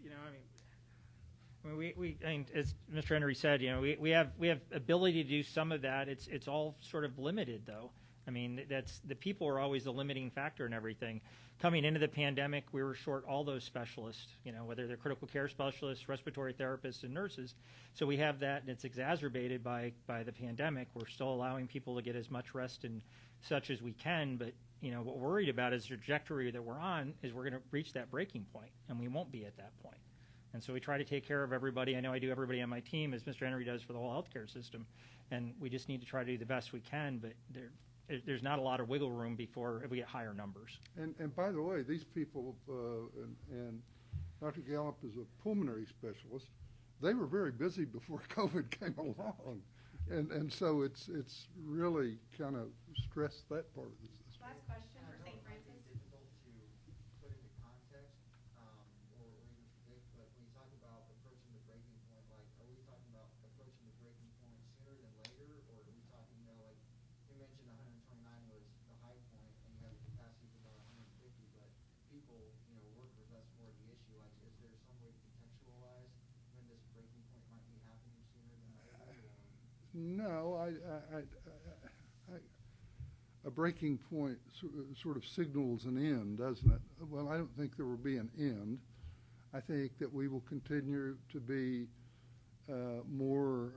You know, I mean, as Mr. Henry said, you know, we have ability to do some of that. It's all sort of limited, though. I mean, that's the people are always the limiting factor in everything. Coming into the pandemic, we were short all those specialists, you know, whether they're critical care specialists, respiratory therapists, and nurses. So we have that, and it's exacerbated by the pandemic. We're still allowing people to get as much rest and such as we can, but, you know, what we're worried about is the trajectory that we're on is we're going to reach that breaking point, and we won't be at that point. And so we try to take care of everybody. I know I do everybody on my team, as Mr. Henry does for the whole healthcare system, and we just need to try to do the best we can, but there's not a lot of wiggle room before we get higher numbers. And by the way, these people, and Dr. Gallup is a pulmonary specialist, they were very busy before COVID came along. And so it's really kind of stressed that part of this. Last question for St. Francis. It's difficult to put into context or even predict, but when you talk about approaching the breaking point, like, are we talking about approaching the breaking point sooner than later, or are we talking, you know, like, you mentioned 129 was the high point, and you have a capacity for about 150, but people, you know, workers, that's more the issue. Like, is there some way to contextualize when this breaking point might be happening sooner than later? No, a breaking point sort of signals an end, doesn't it? Well, I don't think there will be an end. I think that we will continue to be more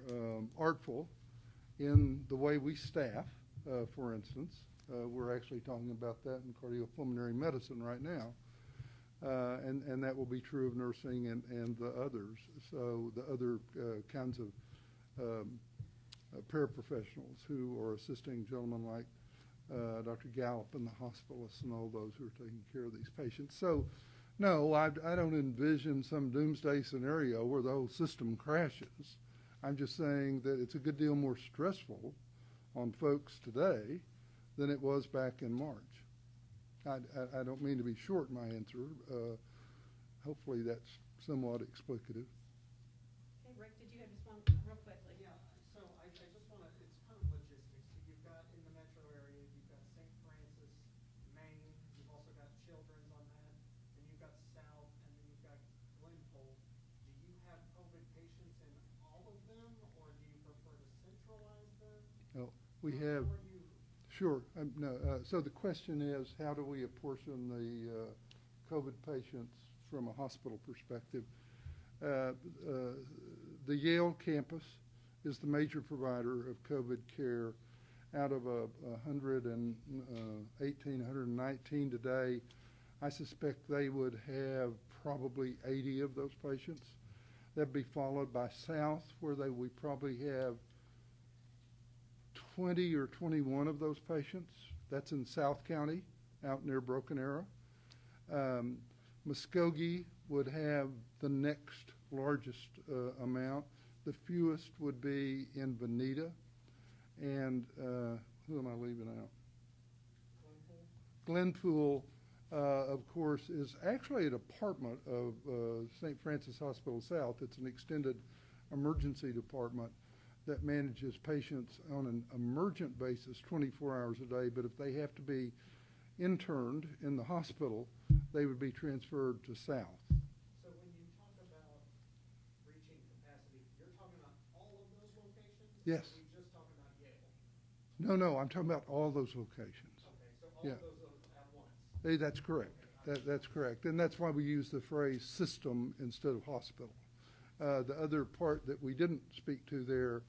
artful in the way we staff, for instance. We're actually talking about that in cardiopulmonary medicine right now. And that will be true of nursing and the others. So the other kinds of paraprofessionals who are assisting gentlemen like Dr. Gallup and the hospitalists and all those who are taking care of these patients. So, no, I don't envision some doomsday scenario where the whole system crashes. I'm just saying that it's a good deal more stressful on folks today than it was back in March. I don't mean to be short in my answer. Hopefully that's somewhat explicative. Okay, Rick, did you have just one real quickly? Yeah, so I just want to, it's kind of logistics. So you've got in the metro area, you've got St. Francis, Maine, you've also got Children's on that, then you've got South, and then you've got Glenpool. Do you have COVID patients in all of them, or do you prefer to centralize them? No, we have. Or you, Sure. No, so the question is, how do we apportion the COVID patients from a hospital perspective? The Yale campus is the major provider of COVID care. Out of 118, 119 today, I suspect they would have probably 80 of those patients. That'd be followed by South, where we probably have 20 or 21 of those patients. That's in South County, out near Broken Arrow. Muskogee would have the next largest amount. The fewest would be in Veneta. And who am I leaving out? Glenpool, of course, is actually a department of St. Francis Hospital South. It's an extended emergency department that manages patients on an emergent basis 24 hours a day, but if they have to be interned in the hospital, they would be transferred to South. So when you talk about reaching capacity, you're talking about all of those locations? Yes. Or are we just talking about Yale? No, I'm talking about all those locations. Okay, so all Yeah. of those at once? That's correct. That's correct. And that's why we use the phrase system instead of hospital. The other part that we didn't speak to there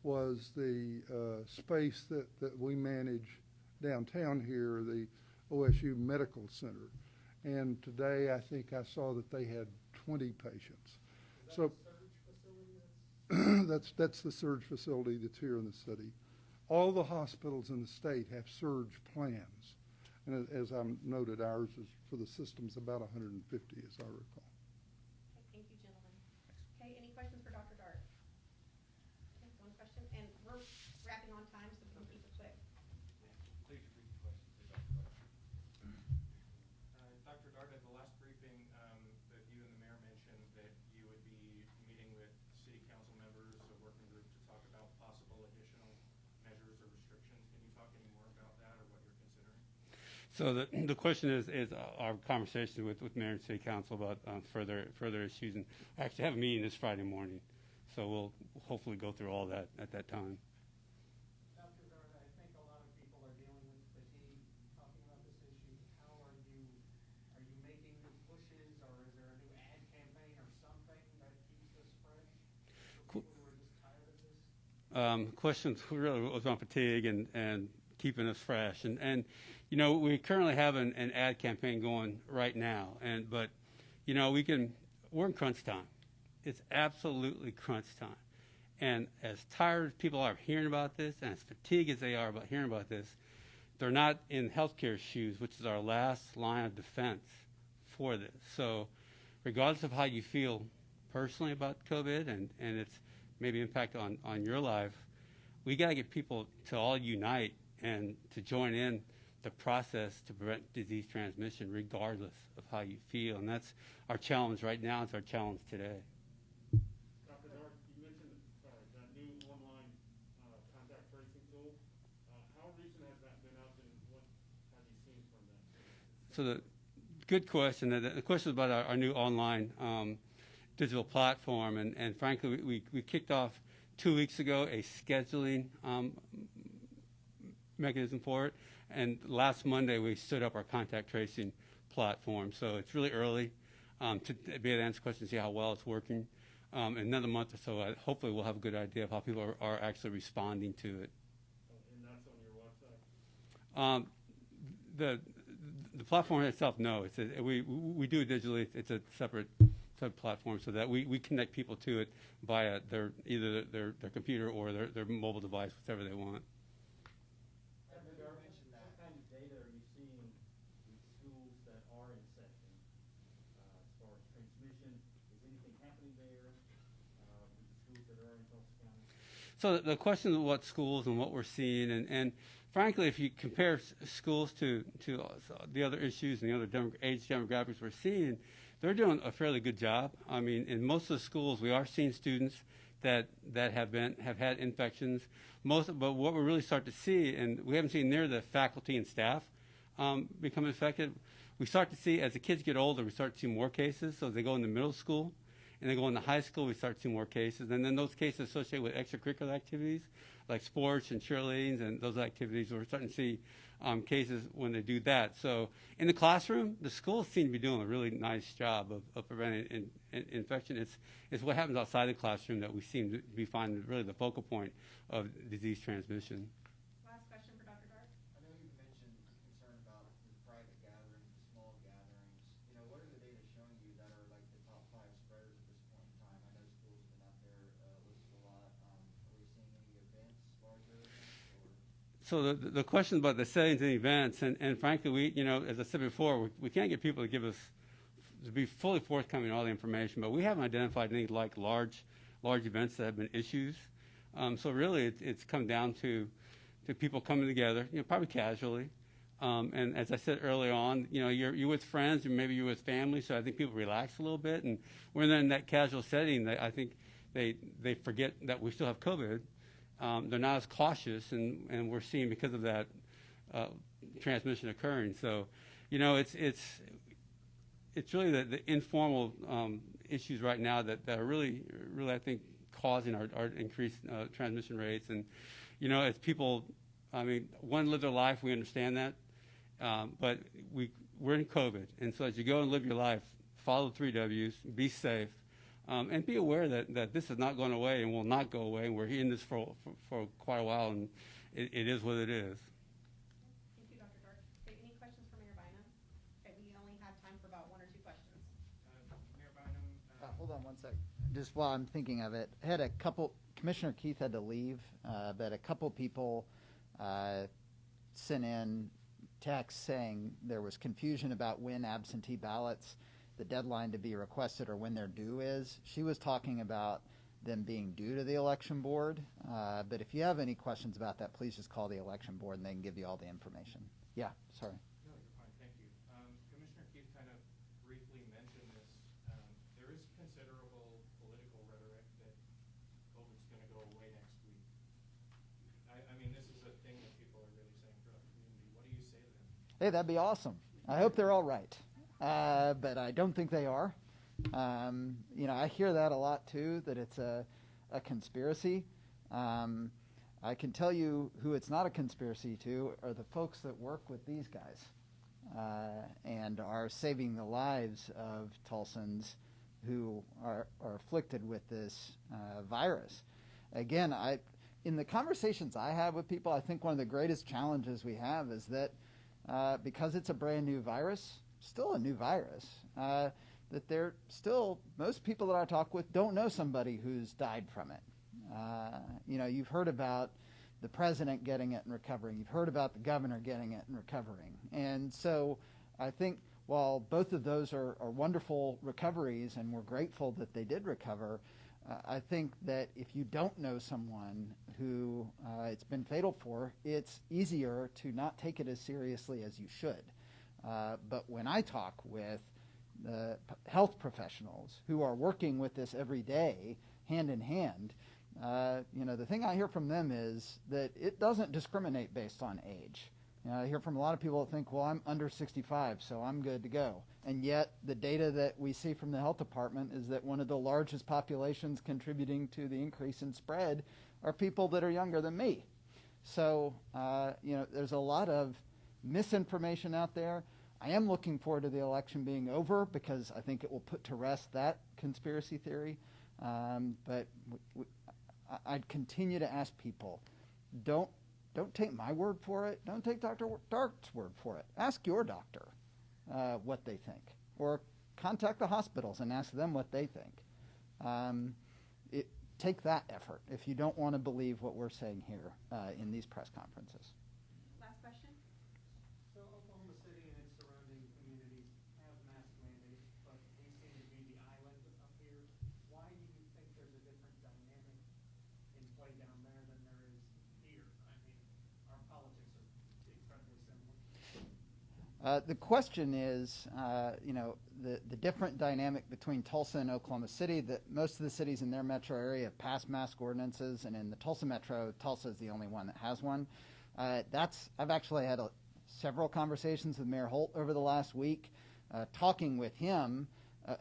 was the space that we manage downtown here, the OSU Medical Center. And today I think I saw that they had 20 patients. Is that So a surge facility that's the surge facility that's here in the city. All the hospitals in the state have surge plans. And as I noted, ours is for the systems about 150, as I recall. Okay, thank you, gentlemen. Okay, any questions for Dr. Dart? Okay, one question, and we're wrapping on time, so we can keep it quick. Please repeat the question to Dr. Dart. Dr. Dart, at the last briefing, that you and the mayor mentioned that you would be meeting with city council members, a working group, to talk about possible additional measures or restrictions. Can you talk any more about that or what you're considering? So the question is our conversation with Mayor and City Council about further issues, and I actually have a meeting this Friday morning, so we'll hopefully go through all that at that time. Dr. Dart, I think a lot of people are dealing with fatigue, talking about this issue. How are you making new pushes, or is there a new ad campaign or something that keeps this fresh for people who are just tired of this? Questions really was on fatigue and keeping us fresh, and you know, we currently have an ad campaign going right now, but you know, we're in crunch time. It's absolutely crunch time. And as tired as people are of hearing about this, and as fatigued as they are about hearing about this, they're not in healthcare shoes, which is our last line of defense for this. So regardless of how you feel personally about COVID and its maybe impact on your life, we got to get people to all unite and to join in the process to prevent disease transmission regardless of how you feel. And that's our challenge right now. It's our challenge today. Dr. Dart, you mentioned that new online contact tracing tool. How recent has that been up, and what have you seen from that? So the good question. The question is about our new online digital platform. And frankly, we kicked off 2 weeks ago a scheduling mechanism for it. And last Monday, we stood up our contact tracing platform. So it's really early to be able to answer questions, see how well it's working. In another month or so, hopefully we'll have a good idea of how people are actually responding to it. And that's on your website? The platform itself, no. We do it digitally. It's a separate platform so that we connect people to it via either their computer or their mobile device, whichever they want. What kind of data are you seeing with schools that are in session as far as transmission? Is anything happening there with the schools that are in Tulsa County? So the question of what schools and what we're seeing, and frankly, if you compare schools to the other issues and the other age demographics we're seeing, they're doing a fairly good job. I mean, in most of the schools, we are seeing students that have had infections. But what we really start to see, and we haven't seen near the faculty and staff become infected. We start to see, as the kids get older, we start to see more cases. So as they go into middle school and they go into high school, we start to see more cases. And then those cases associated with extracurricular activities like sports and cheerleading and those activities, we're starting to see cases when they do that. So in the classroom, the schools seem to be doing a really nice job of preventing infection. It's what happens outside the classroom that we seem to be finding really the focal point of disease transmission. Last question for Dr. Dart. I know you mentioned concern about the private gatherings, the small gatherings. You know, what are the data showing you that are like the top 5 spreaders at this point in time? I know schools have been out there listed a lot. Are we seeing any events, larger events, or? So the question about the settings and events, and frankly, as I said before, we can't get people to be fully forthcoming in all the information, but we haven't identified any like large events that have been issues. So really, it's come down to people coming together, probably casually. And as I said early on, you're with friends, or maybe you're with family, so I think people relax a little bit. And when they're in that casual setting, I think they forget that we still have COVID. They're not as cautious, and we're seeing because of that transmission occurring. So, it's really the informal issues right now that are really I think causing our increased transmission rates. And as people, one, live their life, we understand that, but we're in COVID, and so as you go and live your life, follow the 3 W's, be safe, and be aware that this is not going away and will not go away. And we're in this for quite a while, and it is what it is. Thank you, Dr. Dark. Okay, any questions for Mayor Bynum? Okay, we only have time for about 1 or 2 questions. Mayor Bynum, Hold on one sec. Just while I'm thinking of it, had a couple. Commissioner Keith had to leave, but a couple people sent in texts saying there was confusion about when absentee ballots, the deadline to be requested, or when their due is. She was talking about them being due to the election board. But if you have any questions about that, please just call the election board and they can give you all the information. Yeah, sorry. no, you're fine, thank you. Commissioner Keith kind of briefly mentioned this. There is considerable political rhetoric that COVID's going to go away next week. I mean, this is a thing that people are really saying throughout the community. What do you say to them? Hey, that'd be awesome. I hope they're all right. But I don't think they are. I hear that a lot too, that it's a conspiracy. I can tell you who it's not a conspiracy to are the folks that work with these guys and are saving the lives of Tulsans who are afflicted with this virus. Again, in the conversations I have with people, I think one of the greatest challenges we have is that because it's a brand new virus, still a new virus, that they're still, most people that I talk with don't know somebody who's died from it. You've heard about the president getting it and recovering. You've heard about the governor getting it and recovering. And so I think while both of those are wonderful recoveries and we're grateful that they did recover, I think that if you don't know someone who it's been fatal for, it's easier to not take it as seriously as you should. But when I talk with the health professionals who are working with this every day, hand in hand, the thing I hear from them is that it doesn't discriminate based on age. I hear from a lot of people that think, well, I'm under 65, so I'm good to go. And yet the data that we see from the health department is that one of the largest populations contributing to the increase in spread are people that are younger than me. So, there's a lot of misinformation out there. I am looking forward to the election being over because I think it will put to rest that conspiracy theory. But I'd continue to ask people, don't take my word for it. Don't take Dr. Dark's word for it. Ask your doctor what they think, or contact the hospitals and ask them what they think. Take that effort if you don't want to believe what we're saying here in these press conferences. Last question? So Oklahoma City and its surrounding communities have mask mandates, but we seem to be the island up here. Why do you think there's a different dynamic in play down there than there is here? I mean, our politics are incredibly similar. The question is, the different dynamic between Tulsa and Oklahoma City. That most of the cities in their metro area have passed mask ordinances, and in the Tulsa metro, Tulsa is the only one that has one. I've actually had several conversations with Mayor Holt over the last week, talking with him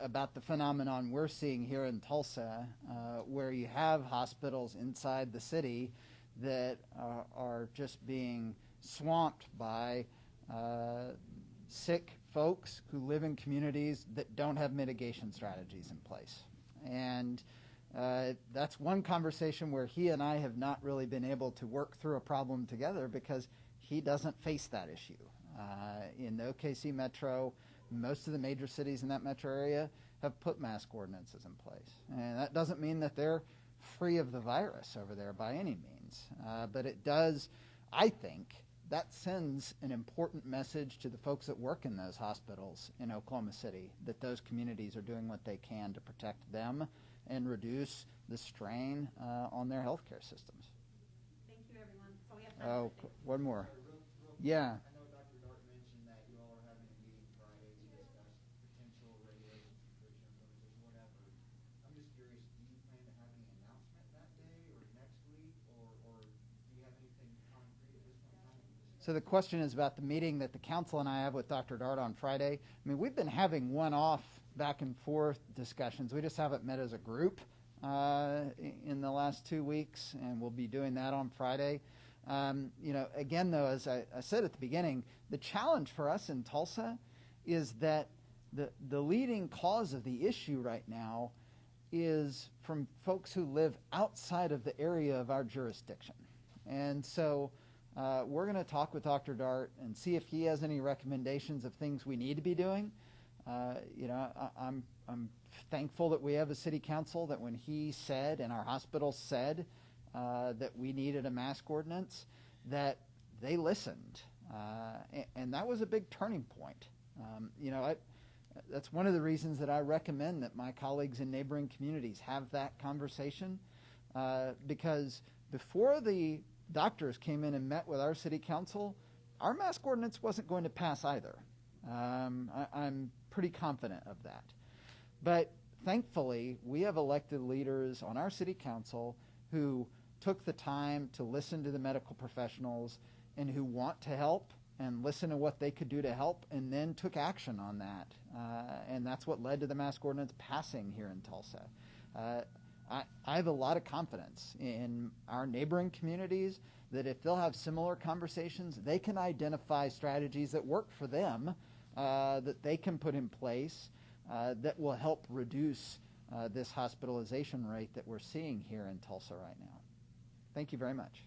about the phenomenon we're seeing here in Tulsa, where you have hospitals inside the city that are just being swamped by sick folks who live in communities that don't have mitigation strategies in place. And that's one conversation where he and I have not really been able to work through a problem together because he doesn't face that issue. In the OKC metro, most of the major cities in that metro area have put mask ordinances in place. And that doesn't mean that they're free of the virus over there by any means. But it does, I think, that sends an important message to the folks that work in those hospitals in Oklahoma City, that those communities are doing what they can to protect them and reduce the strain on their healthcare systems. Thank you, everyone. So we have time. One more. Real quick, Yeah. I know Dr. Dark mentioned that you all are having a meeting Friday to discuss potential regulations, restrictions, limitations, whatever. I'm just curious, do you plan to have any announcement that day or next week, or do you have anything concrete at this point in time? So the question is about the meeting that the council and I have with Dr. Dart on Friday. I mean, we've been having one-off back and forth discussions. We just haven't met as a group in the last 2 weeks, and we'll be doing that on Friday. Again, though, as I said at the beginning, the challenge for us in Tulsa is that the leading cause of the issue right now is from folks who live outside of the area of our jurisdiction. And so we're going to talk with Dr. Dart and see if he has any recommendations of things we need to be doing. I'm thankful that we have a city council that when he said and our hospital said that we needed a mask ordinance, that they listened. And that was a big turning point. That's one of the reasons that I recommend that my colleagues in neighboring communities have that conversation, because before the doctors came in and met with our city council, our mask ordinance wasn't going to pass either. I'm pretty confident of that. But thankfully, we have elected leaders on our city council who took the time to listen to the medical professionals and who want to help and listen to what they could do to help, and then took action on that. And that's what led to the mask ordinance passing here in Tulsa. I have a lot of confidence in our neighboring communities that if they'll have similar conversations, they can identify strategies that work for them, that they can put in place that will help reduce this hospitalization rate that we're seeing here in Tulsa right now. Thank you very much.